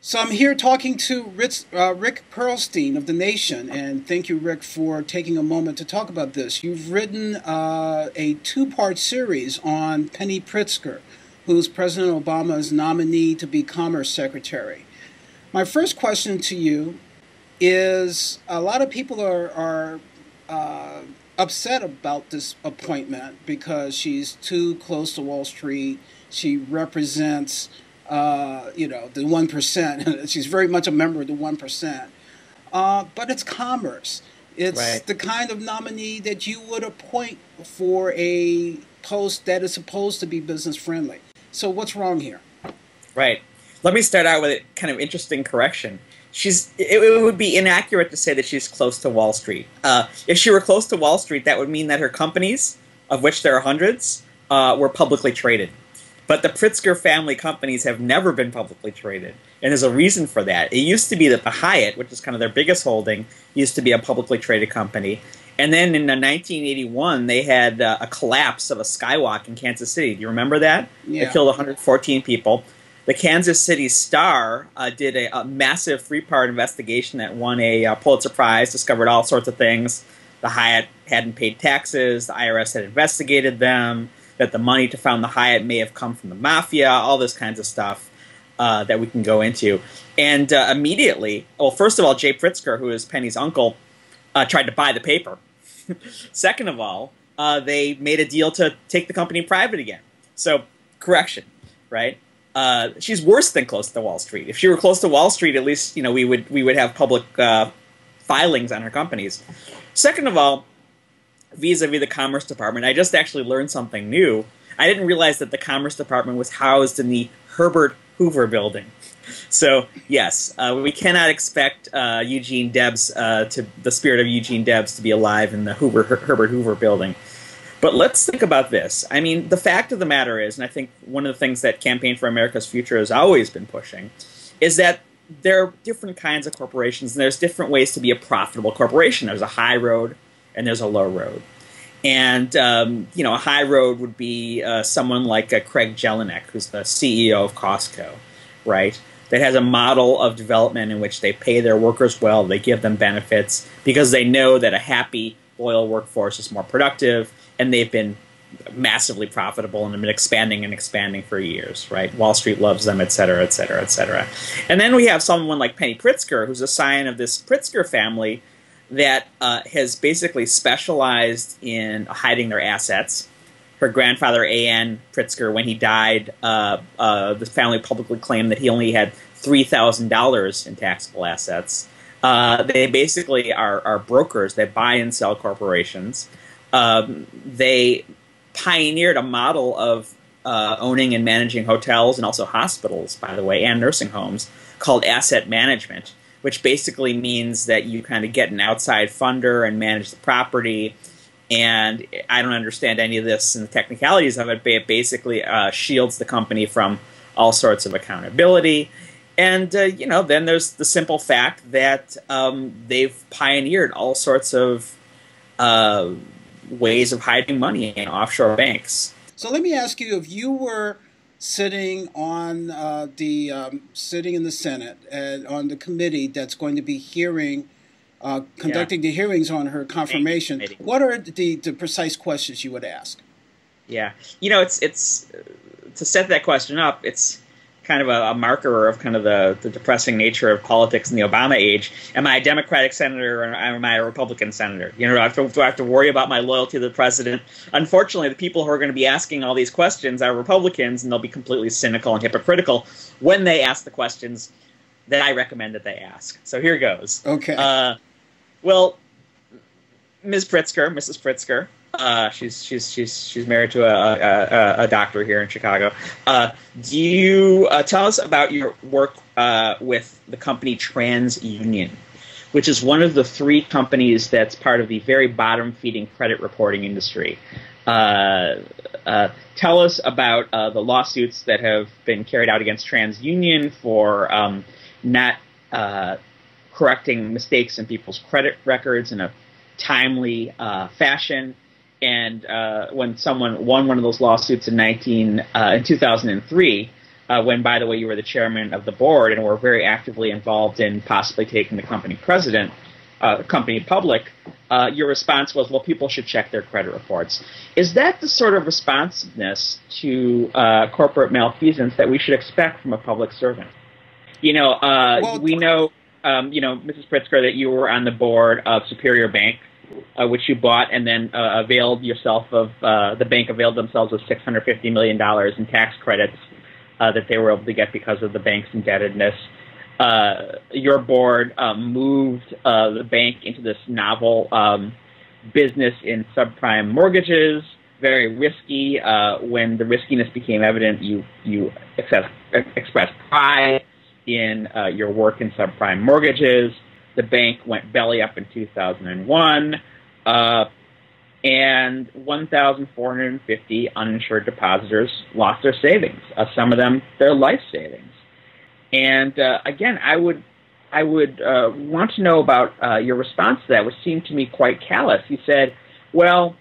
So I'm here talking to Rick Perlstein of The Nation, and thank you, Rick, for taking a moment to talk about this. You've written a two-part series on Penny Pritzker, who's President Obama's nominee to be Commerce Secretary. My first question to you is, a lot of people are upset about this appointment because she's too close to Wall Street. She represents the 1%. She's very much a member of the 1%. But it's commerce. It's Right. the kind of nominee that you would appoint for a post that is supposed to be business friendly. So what's wrong here? Right. Let me start out with a kind of interesting correction. It would be inaccurate to say that she's close to Wall Street. If she were close to Wall Street, that would mean that her companies, of which there are hundreds, were publicly traded. But the Pritzker family companies have never been publicly traded, and there's a reason for that. It used to be that the Hyatt, which is kind of their biggest holding, used to be a publicly traded company. And then in 1981, they had a collapse of a skywalk in Kansas City. Do you remember that? Yeah. It killed 114 people. The Kansas City Star did a massive three-part investigation that won a Pulitzer Prize, discovered all sorts of things. The Hyatt hadn't paid taxes. The IRS had investigated them, that the money to found the Hyatt may have come from the mafia, all this kinds of stuff that we can go into. And immediately, well, first of all, Jay Pritzker, who is Penny's uncle, tried to buy the paper. Second of all, they made a deal to take the company private again. So, correction, right? She's worse than close to Wall Street. If she were close to Wall Street, at least we would have public filings on her companies. Second of all, vis-a-vis the Commerce Department, I just actually learned something new. I didn't realize that the Commerce Department was housed in the Herbert Hoover building. So, yes, we cannot expect Eugene Debs, the spirit of Eugene Debs, to be alive in the Herbert Hoover building. But let's think about this. I mean, the fact of the matter is, and I think one of the things that Campaign for America's Future has always been pushing, is that there are different kinds of corporations, and there's different ways to be a profitable corporation. There's a high road, and there's a low road. And, a high road would be someone like Craig Jelinek, who's the CEO of Costco, right? That has a model of development in which they pay their workers well, they give them benefits, because they know that a happy, loyal workforce is more productive, and they've been massively profitable and have been expanding and expanding for years, right? Wall Street loves them, et cetera, et cetera, et cetera. And then we have someone like Penny Pritzker, who's a scion of this Pritzker family, that has basically specialized in hiding their assets. Her grandfather, A.N. Pritzker, when he died, the family publicly claimed that he only had $3,000 in taxable assets. They basically are brokers. They buy and sell corporations. They pioneered a model of owning and managing hotels and also hospitals, by the way, and nursing homes, called asset management, which basically means that you kind of get an outside funder and manage the property. And I don't understand any of this and the technicalities of it, but it basically shields the company from all sorts of accountability. And, then there's the simple fact that they've pioneered all sorts of ways of hiding money in offshore banks. So let me ask you, if you were sitting on sitting in the Senate and on the committee that's going to be conducting the hearings on her confirmation, what are the precise questions you would ask? Yeah, it's to set that question up, it's kind of a marker of kind of the depressing nature of politics in the Obama age. Am I a Democratic senator or am I a Republican senator? Do I have to worry about my loyalty to the president? Unfortunately, the people who are going to be asking all these questions are Republicans, and they'll be completely cynical and hypocritical when they ask the questions that I recommend that they ask. So here goes. Okay. Well, Mrs. Pritzker, she's married to a doctor here in Chicago. Do you tell us about your work with the company TransUnion, which is one of the three companies that's part of the very bottom-feeding credit reporting industry? Tell us about the lawsuits that have been carried out against TransUnion for not correcting mistakes in people's credit records in a timely fashion. And when someone won one of those lawsuits in 2003, when, by the way, you were the chairman of the board and were very actively involved in possibly taking the company company public, your response was, well, people should check their credit reports. Is that the sort of responsiveness to corporate malfeasance that we should expect from a public servant? We know, Mrs. Pritzker, that you were on the board of Superior Bank, which you bought and then availed yourself of, the bank availed themselves of $650 million in tax credits that they were able to get because of the bank's indebtedness. Your board moved the bank into this novel business in subprime mortgages, very risky. When the riskiness became evident, you expressed pride in your work in subprime mortgages. The bank went belly up in 2001, and 1,450 uninsured depositors lost their savings, some of them their life savings. And again, I would want to know about your response to that, which seemed to me quite callous. You said, well,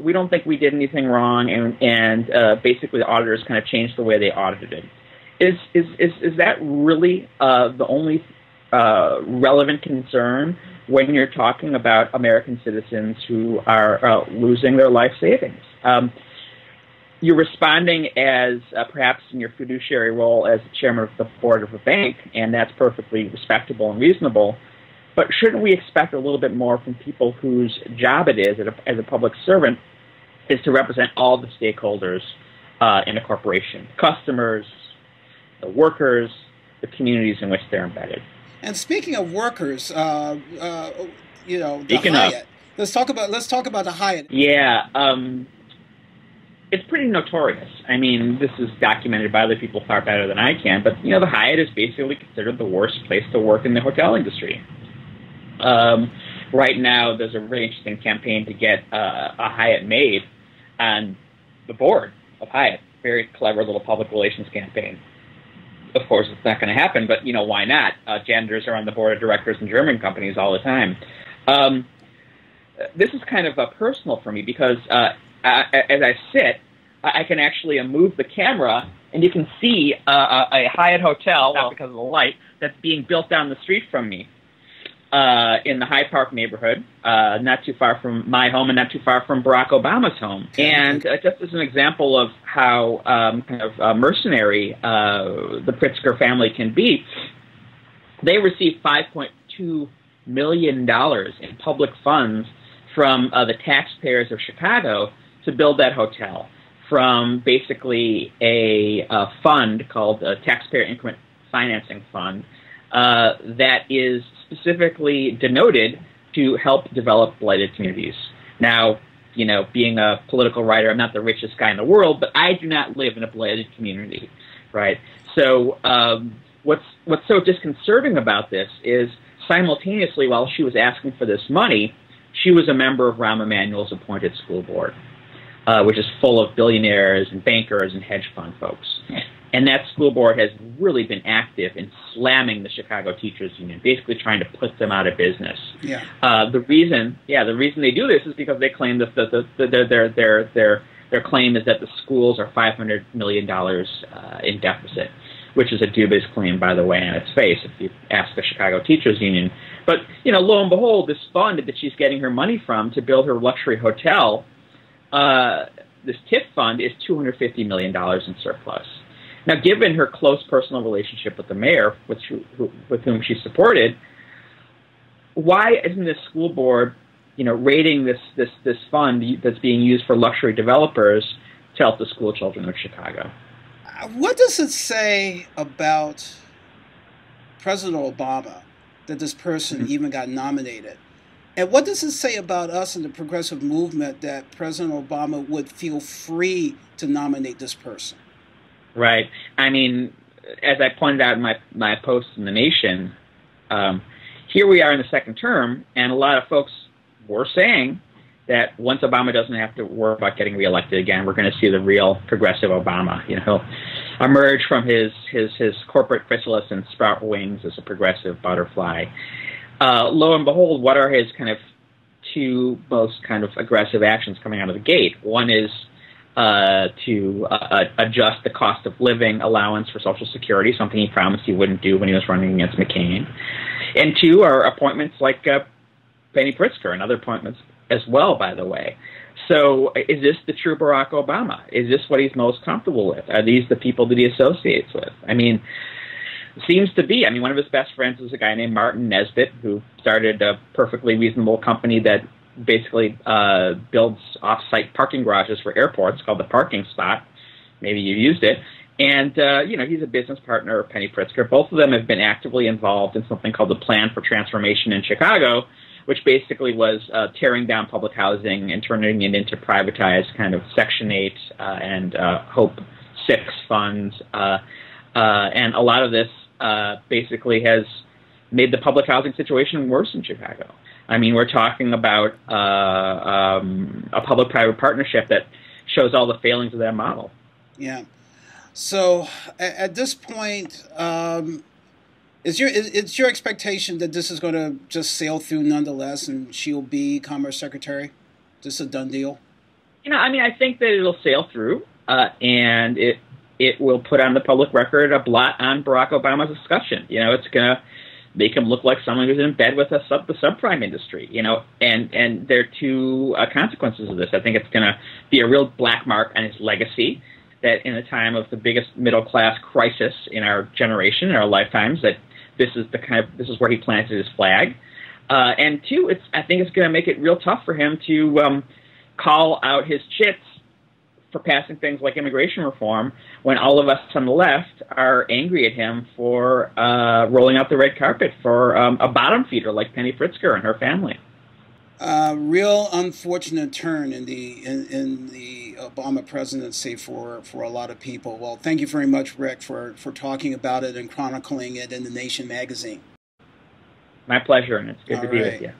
we don't think we did anything wrong, and basically the auditors kind of changed the way they audited it. Is that really the only relevant concern when you're talking about American citizens who are losing their life savings? You're responding as perhaps in your fiduciary role as chairman of the board of a bank, and that's perfectly respectable and reasonable. But shouldn't we expect a little bit more from people whose job it is as a public servant is to represent all the stakeholders in a corporation, customers, the workers, the communities in which they're embedded? And speaking of workers, the Hyatt. Let's talk about the Hyatt. Yeah, it's pretty notorious. I mean, this is documented by other people far better than I can. But the Hyatt is basically considered the worst place to work in the hotel industry. Right now, there's a really interesting campaign to get a Hyatt maid on the board of Hyatt. Very clever little public relations campaign. Of course, it's not going to happen, but why not? Janitors are on the board of directors in German companies all the time. This is kind of personal for me because as I sit, I can actually move the camera, and you can see a Hyatt hotel, not because of the light, that's being built down the street from me in the Hyde Park neighborhood, not too far from my home and not too far from Barack Obama's home. And just as an example of how mercenary the Pritzker family can be, they received $5.2 million in public funds from the taxpayers of Chicago to build that hotel, from basically a fund called the Taxpayer Increment Financing Fund that is specifically denoted to help develop blighted communities. Now, being a political writer, I'm not the richest guy in the world, but I do not live in a blighted community, right? So what's so disconcerting about this is simultaneously, while she was asking for this money, she was a member of Rahm Emanuel's appointed school board, which is full of billionaires and bankers and hedge fund folks. And that school board has really been active in slamming the Chicago Teachers Union, basically trying to put them out of business. Yeah. The reason they do this is because they claim that their claim is that the schools are $500 million in deficit, which is a dubious claim, by the way, on its face, if you ask the Chicago Teachers Union. But, lo and behold, this fund that she's getting her money from to build her luxury hotel, this TIF fund is $250 million in surplus. Now, given her close personal relationship with the mayor, with whom she supported, why isn't this school board, raiding this fund that's being used for luxury developers to help the school children of Chicago? What does it say about President Obama that this person even got nominated? And what does it say about us in the progressive movement that President Obama would feel free to nominate this person? Right. I mean, as I pointed out in my post in The Nation, here we are in the second term, and a lot of folks were saying that once Obama doesn't have to worry about getting reelected again, we're going to see the real progressive Obama. He'll emerge from his corporate chrysalis and sprout wings as a progressive butterfly. Lo and behold, what are his kind of two most kind of aggressive actions coming out of the gate? One is to adjust the cost of living allowance for Social Security, something he promised he wouldn't do when he was running against McCain. And two are appointments like Penny Pritzker and other appointments as well, by the way. So is this the true Barack Obama? Is this what he's most comfortable with? Are these the people that he associates with? I mean, seems to be. I mean, one of his best friends is a guy named Martin Nesbitt, who started a perfectly reasonable company that basically builds off-site parking garages for airports called the Parking Spot. Maybe you used it. And, he's a business partner of Penny Pritzker. Both of them have been actively involved in something called the Plan for Transformation in Chicago, which basically was tearing down public housing and turning it into privatized kind of Section 8 and Hope 6 funds. And a lot of this basically has made the public housing situation worse in Chicago. I mean, we're talking about a public-private partnership that shows all the failings of that model. Yeah. So at this point, it's your expectation that this is going to just sail through nonetheless, and she'll be Commerce Secretary? Just a done deal? I think that it'll sail through, and it will put on the public record a blot on Barack Obama's discussion. It's going to make him look like someone who's in bed with the subprime industry, and there are two consequences of this. I think it's going to be a real black mark on his legacy, that in a time of the biggest middle-class crisis in our generation, in our lifetimes, that this is where he planted his flag. And two, I think it's going to make it real tough for him to call out his chits for passing things like immigration reform when all of us on the left are angry at him for rolling out the red carpet for a bottom feeder like Penny Pritzker and her family. Real unfortunate turn in the Obama presidency for a lot of people. Well, thank you very much, Rick, for talking about it and chronicling it in The Nation magazine. My pleasure, and it's good to be with you.